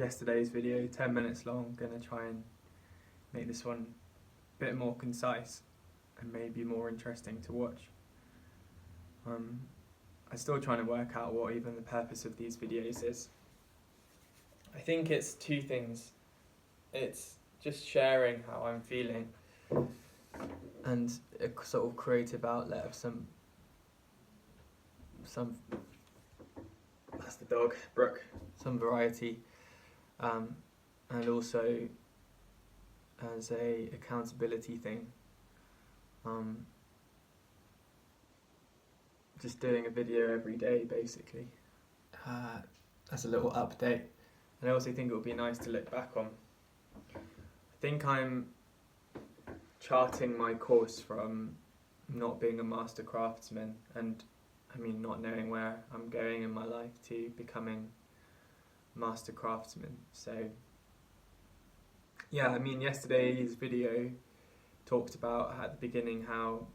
yesterday's video, 10 minutes long. I'm going to try and make this one a bit more concise and maybe more interesting to watch. I'm still trying to work out what even the purpose of these videos is. I think it's two things. It's just sharing how I'm feeling and a sort of creative outlet of some that's the dog, Brooke, some variety, and also as a accountability thing. Just doing a video every day basically. That's a little update. And I also think it would be nice to look back on. I think I'm charting my course from not being a master craftsman and not knowing where I'm going in my life to becoming master craftsman. So yeah, yesterday's video talked about at the beginning how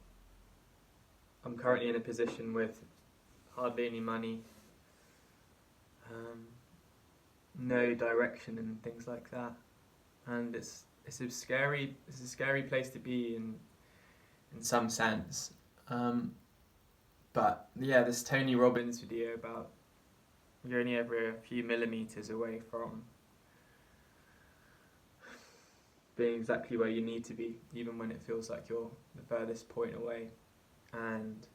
I'm currently in a position with hardly any money, no direction and things like that, and it's a scary place to be in some sense. But yeah, this Tony Robbins video about you're only ever a few millimeters away from being exactly where you need to be, even when it feels like you're the furthest point away. And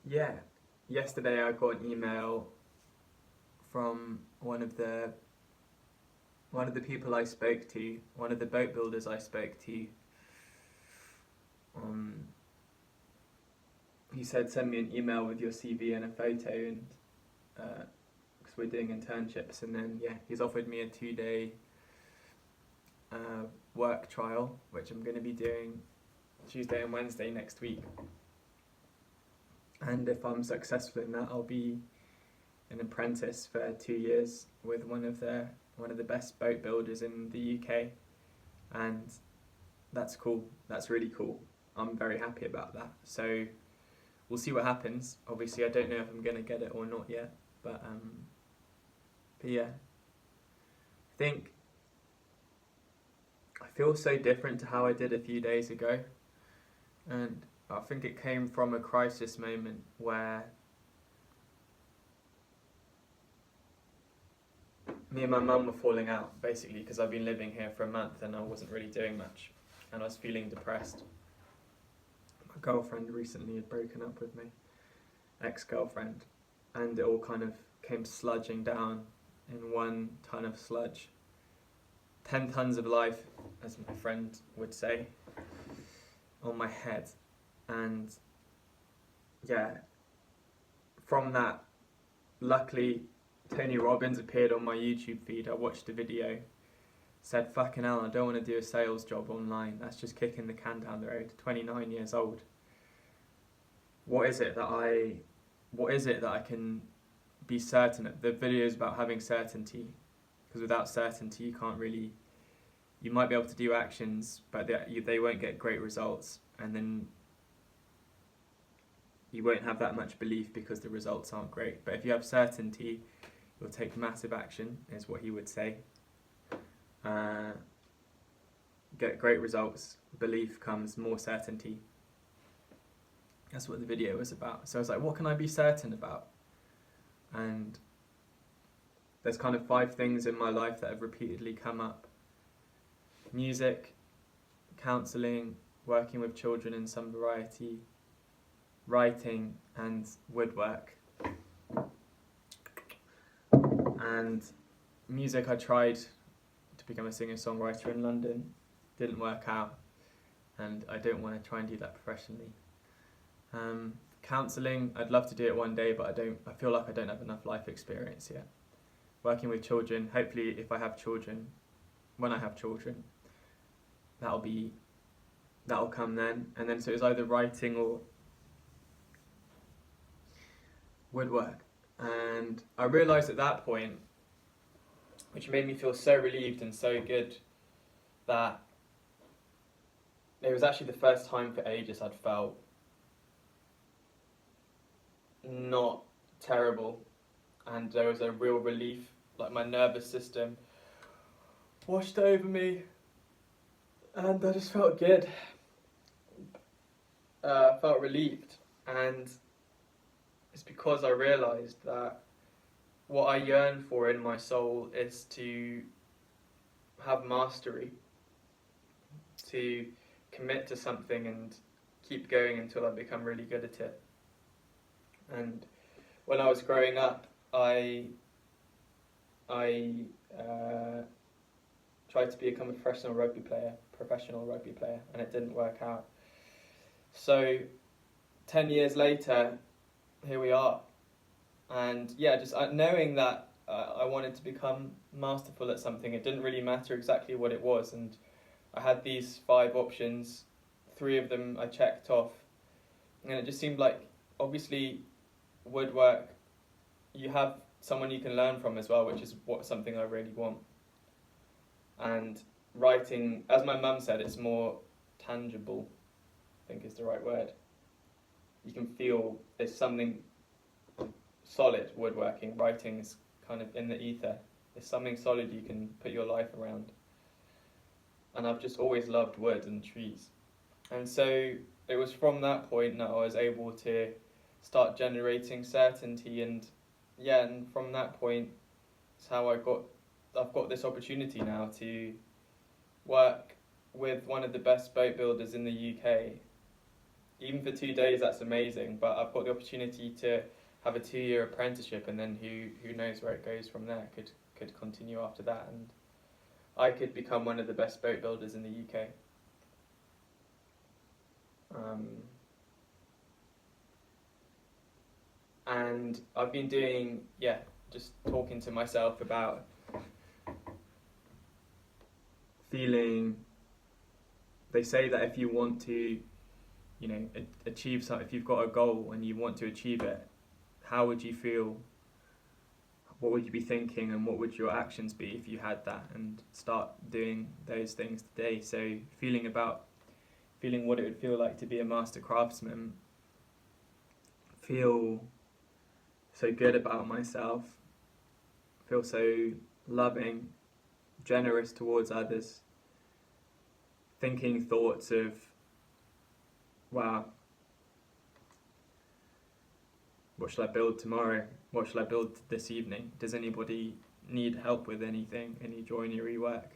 yeah, yesterday I got an email from one of the people I spoke to, one of the boat builders I spoke to. He said, send me an email with your CV and a photo, and because we're doing internships. And then yeah, he's offered me a 2-day work trial, which I'm going to be doing Tuesday and Wednesday next week. And if I'm successful in that, I'll be an apprentice for 2 years with one of the best boat builders in the UK, and that's cool. That's really cool. I'm very happy about that. So we'll see what happens. Obviously, I don't know if I'm going to get it or not yet, but yeah, I think I feel so different to how I did a few days ago, and I think it came from a crisis moment where me and my mum were falling out, basically, because I've been living here for a month and I wasn't really doing much, and I was feeling depressed. My girlfriend recently had broken up with me, ex-girlfriend, and it all kind of came sludging down in 1 ton of sludge. 10 tons of life, as my friend would say, on my head. And yeah, from that, luckily Tony Robbins appeared on my YouTube feed. I watched a video, said, fucking hell, I don't want to do a sales job online. That's just kicking the can down the road. 29 years old. What is it that I can be certain of? The video is about having certainty, because without certainty you can't really, you might be able to do actions, but they won't get great results, and then you won't have that much belief because the results aren't great. But if you have certainty, you'll take massive action, is what he would say. Get great results, belief comes more certainty. That's what the video was about. So I was like, what can I be certain about? And there's kind of 5 things in my life that have repeatedly come up: music, counselling, working with children in some variety, writing, and woodwork. And music, I tried to become a singer-songwriter in London, didn't work out, and I don't want to try and do that professionally. Counselling, I'd love to do it one day, but I feel like I don't have enough life experience yet. Working with children, hopefully if I have children, when I have children, that'll come then. And then so it was either writing or woodwork. And I realised at that point, which made me feel so relieved and so good, that it was actually the first time for ages I'd felt not terrible, and there was a real relief like my nervous system washed over me, and I just felt good. Felt relieved, and it's because I realised that what I yearn for in my soul is to have mastery, to commit to something and keep going until I become really good at it. And when I was growing up, I tried to become a professional rugby player, and it didn't work out. So 10 years later, here we are. And yeah, just knowing that I wanted to become masterful at something, it didn't really matter exactly what it was. And I had these 5 options, 3 of them I checked off. And it just seemed like, obviously, woodwork, you have someone you can learn from as well, which is something I really want. And writing, as my mum said, it's more tangible, I think is the right word. You can feel there's something solid. Woodworking, writing is kind of in the ether. There's something solid you can put your life around. And I've just always loved wood and trees. And so it was from that point that I was able to start generating certainty, and from that point it's how I've got this opportunity now to work with one of the best boat builders in the UK. Even for 2 days, that's amazing, but I've got the opportunity to have a 2-year apprenticeship, and then who knows where it goes from there. Could continue after that, and I could become one of the best boat builders in the UK. And I've been doing, just talking to myself about feeling. They say that if you want to, achieve something, if you've got a goal and you want to achieve it, how would you feel? What would you be thinking, and what would your actions be if you had that? And start doing those things today. So feeling what it would feel like to be a master craftsman, feel so good about myself, feel so loving, generous towards others, thinking thoughts of, wow, what shall I build tomorrow? What shall I build this evening? Does anybody need help with anything, any joinery work?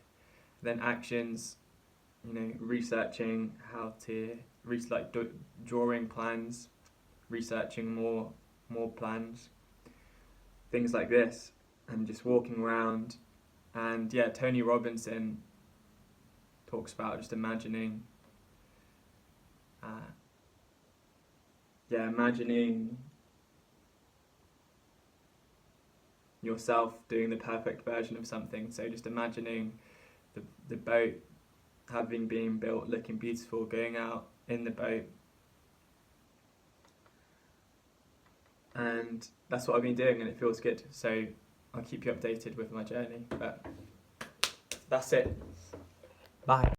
Then actions, researching how to, drawing plans, researching more plans, things like this, and just walking around. And Tony Robinson talks about just imagining yourself doing the perfect version of something. So just imagining the boat having been built, looking beautiful, going out in the boat. And that's what I've been doing, and it feels good. So I'll keep you updated with my journey. But that's it. Bye.